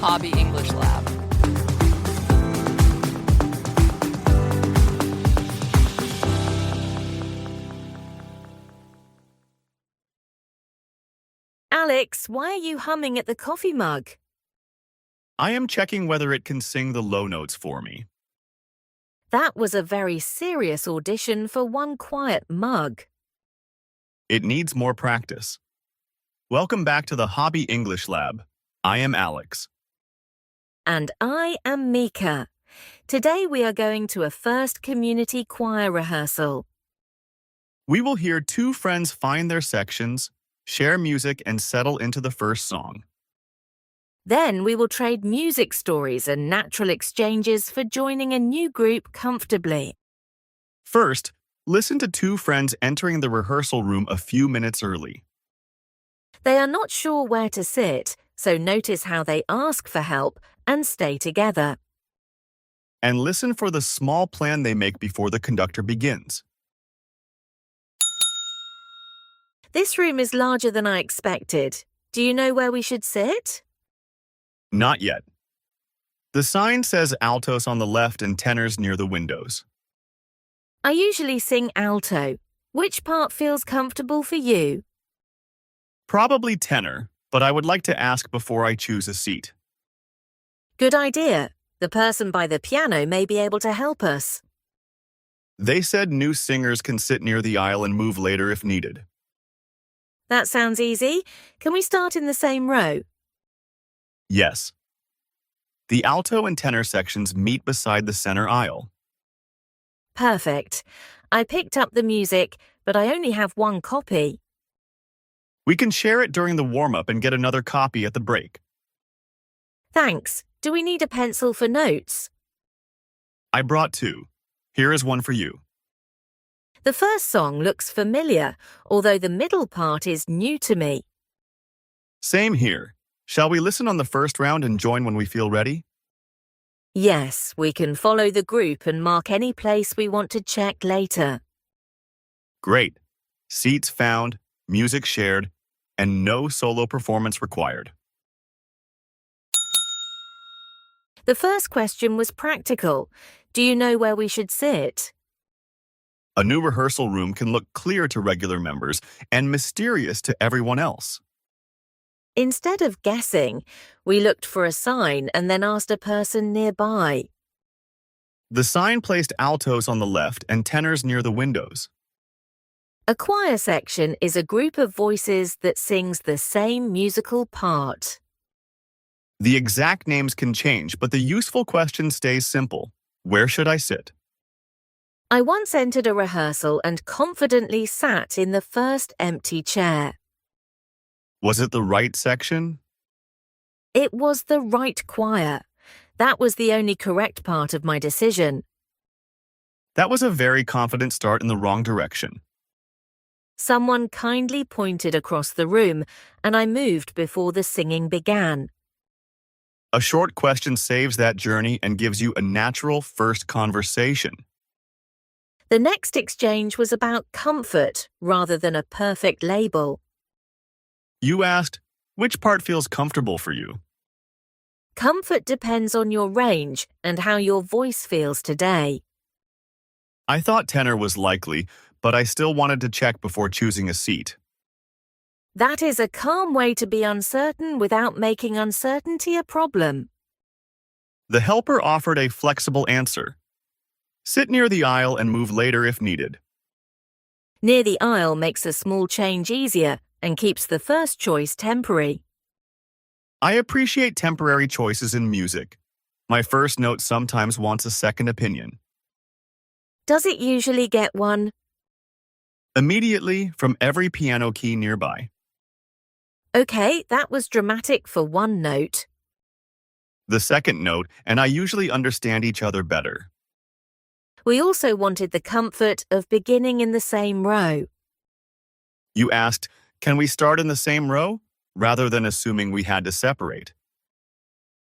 Hobby English Lab. Alex, why are you humming at the coffee mug? I am checking whether it can sing the low notes for me. That was a very serious audition for one quiet mug. It needs more practice. Welcome back to the Hobby English Lab. I am Alex. And I am Mika. Today we are going to a first community choir rehearsal. We will hear two friends find their sections, share music, and settle into the first song. Then we will trade music stories and natural exchanges for joining a new group comfortably. First, listen to two friends entering the rehearsal room a few minutes early. They are not sure where to sit, so notice how they ask for help and stay together. And listen for the small plan they make before the conductor begins. This room is larger than I expected. Do you know where we should sit? Not yet. The sign says altos on the left and tenors near the windows. I usually sing alto. Which part feels comfortable for you? Probably tenor, but I would like to ask before I choose a seat. Good idea. The person by the piano may be able to help us. They said new singers can sit near the aisle and move later if needed. That sounds easy. Can we start in the same row? Yes. The alto and tenor sections meet beside the center aisle. Perfect. I picked up the music, but I only have one copy. We can share it during the warm-up and get another copy at the break. Thanks. Do we need a pencil for notes? I brought two. Here is one for you. The first song looks familiar, although the middle part is new to me. Same here. Shall we listen on the first round and join when we feel ready? Yes, we can follow the group and mark any place we want to check later. Great. Seats found, music shared, and no solo performance required. The first question was practical. Do you know where we should sit? A new rehearsal room can look clear to regular members and mysterious to everyone else. Instead of guessing, we looked for a sign and then asked a person nearby. The sign placed altos on the left and tenors near the windows. A choir section is a group of voices that sings the same musical part. The exact names can change, but the useful question stays simple. Where should I sit? I once entered a rehearsal and confidently sat in the first empty chair. Was it the right section? It was the right choir. That was the only correct part of my decision. That was a very confident start in the wrong direction. Someone kindly pointed across the room, and I moved before the singing began. A short question saves that journey and gives you a natural first conversation. The next exchange was about comfort rather than a perfect label. You asked, which part feels comfortable for you? Comfort depends on your range and how your voice feels today. I thought tenor was likely, but I still wanted to check before choosing a seat. That is a calm way to be uncertain without making uncertainty a problem. The helper offered a flexible answer. Sit near the aisle and move later if needed. Near the aisle makes a small change easier and keeps the first choice temporary. I appreciate temporary choices in music. My first note sometimes wants a second opinion. Does it usually get one? Immediately from every piano key nearby. Okay, that was dramatic for one note. The second note, and I usually understand each other better. We also wanted the comfort of beginning in the same row. You asked, can we start in the same row? Rather than assuming we had to separate.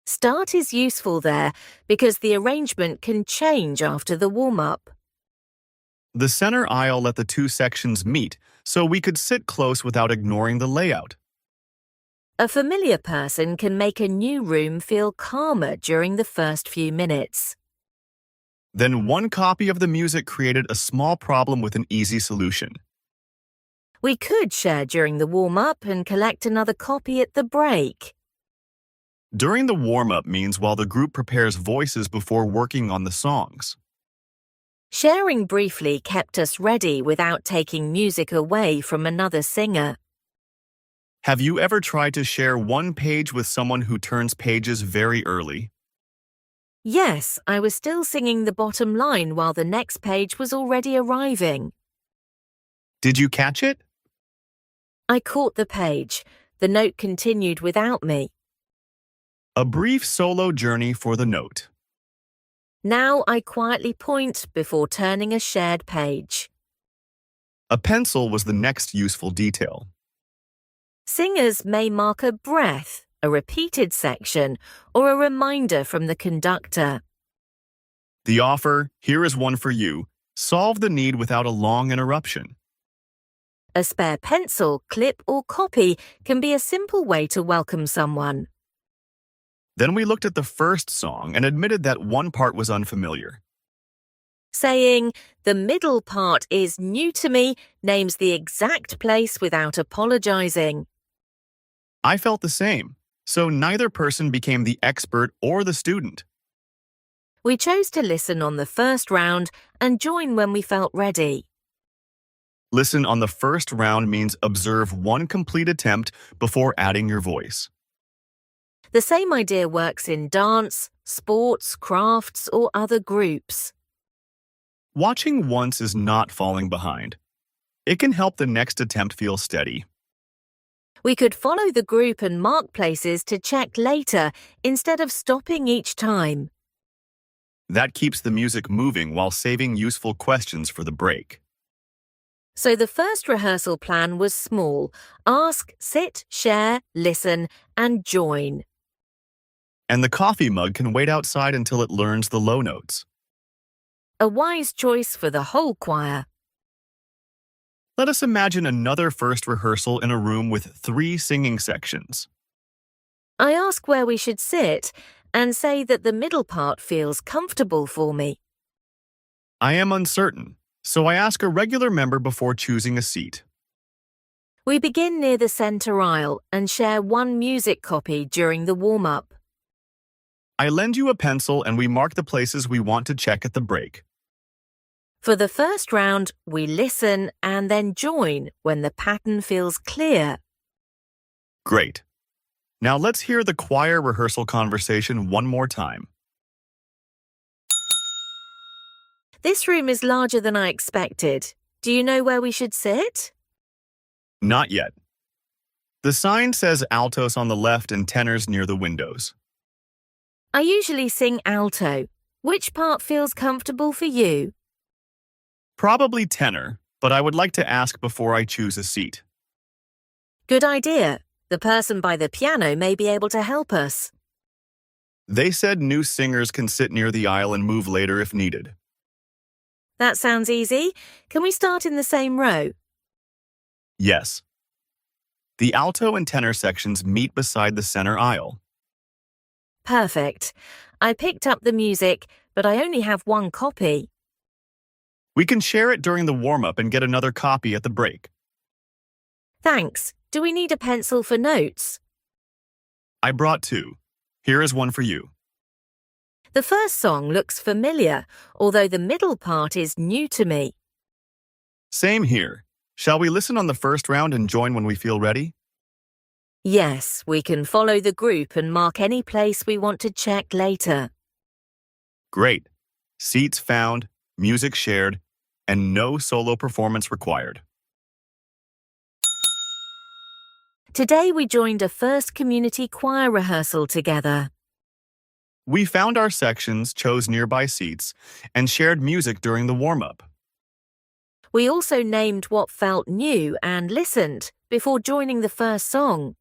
Start is useful there because the arrangement can change after the warm-up. The center aisle let the two sections meet, so we could sit close without ignoring the layout. A familiar person can make a new room feel calmer during the first few minutes. Then one copy of the music created a small problem with an easy solution. We could share during the warm-up and collect another copy at the break. During the warm-up means while the group prepares voices before working on the songs. Sharing briefly kept us ready without taking music away from another singer. Have you ever tried to share one page with someone who turns pages very early? Yes, I was still singing the bottom line while the next page was already arriving. Did you catch it? I caught the page. The note continued without me. A brief solo journey for the note. Now I quietly point before turning a shared page. A pencil was the next useful detail. Singers may mark a breath, a repeated section, or a reminder from the conductor. The offer, "Here is one for you," solved the need without a long interruption. A spare pencil, clip, or copy can be a simple way to welcome someone. Then we looked at the first song and admitted that one part was unfamiliar. Saying, "The middle part is new to me," names the exact place without apologizing. I felt the same, so neither person became the expert or the student. We chose to listen on the first round and join when we felt ready. Listen on the first round means observe one complete attempt before adding your voice. The same idea works in dance, sports, crafts, or other groups. Watching once is not falling behind. It can help the next attempt feel steady. We could follow the group and mark places to check later instead of stopping each time. That keeps the music moving while saving useful questions for the break. So the first rehearsal plan was small: ask, sit, share, listen, and join. And the coffee mug can wait outside until it learns the low notes. A wise choice for the whole choir. Let us imagine another first rehearsal in a room with 3 singing sections. I ask where we should sit and say that the middle part feels comfortable for me. I am uncertain, so I ask a regular member before choosing a seat. We begin near the center aisle and share one music copy during the warm-up. I lend you a pencil and we mark the places we want to check at the break. For the first round, we listen and then join when the pattern feels clear. Great. Now let's hear the choir rehearsal conversation one more time. This room is larger than I expected. Do you know where we should sit? Not yet. The sign says altos on the left and tenors near the windows. I usually sing alto. Which part feels comfortable for you? Probably tenor, but I would like to ask before I choose a seat. Good idea. The person by the piano may be able to help us. They said new singers can sit near the aisle and move later if needed. That sounds easy. Can we start in the same row? Yes. The alto and tenor sections meet beside the center aisle. Perfect. I picked up the music, but I only have one copy. We can share it during the warm-up and get another copy at the break. Thanks. Do we need a pencil for notes? I brought 2. Here is one for you. The first song looks familiar, although the middle part is new to me. Same here. Shall we listen on the first round and join when we feel ready? Yes, we can follow the group and mark any place we want to check later. Great. Seats found, music shared, and no solo performance required. Today we joined a first community choir rehearsal together. We found our sections, chose nearby seats, and shared music during the warm-up. We also named what felt new and listened before joining the first song.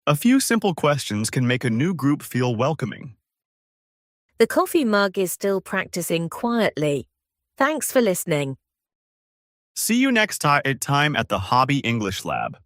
A few simple questions can make a new group feel welcoming. The coffee mug is still practicing quietly. Thanks for listening. See you next time at the Hobby English Lab.